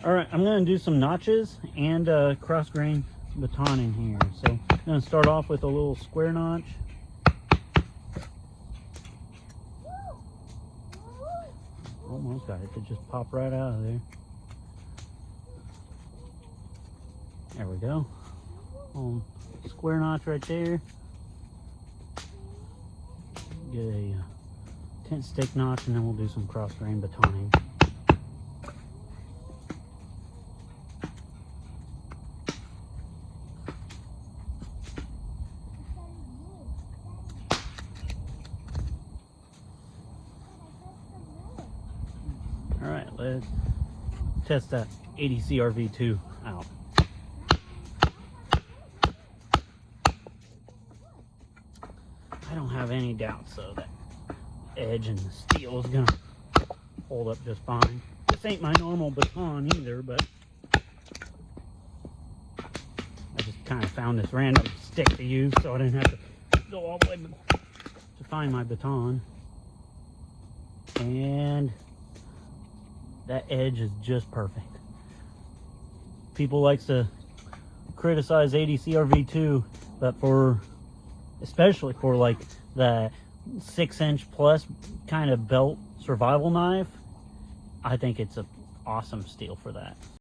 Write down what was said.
All right, I'm going to do some notches and cross grain batoning here. So I'm going to start off with a little square notch. Almost got it to just pop right out of there. There we go. Square notch right there. Get a tent stick notch, and then we'll do some cross grain batoning. All right, let's test that ADC RV2 out. I don't have any doubts though that edge and the steel is gonna hold up just fine. This ain't my normal baton either, but I just kind of found this random stick to use, so I didn't have to go all the way to find my baton. And that edge is just perfect. People likes to criticize ADC RV2, but especially for like the 6-inch plus kind of belt survival knife, I think it's an awesome steel for that.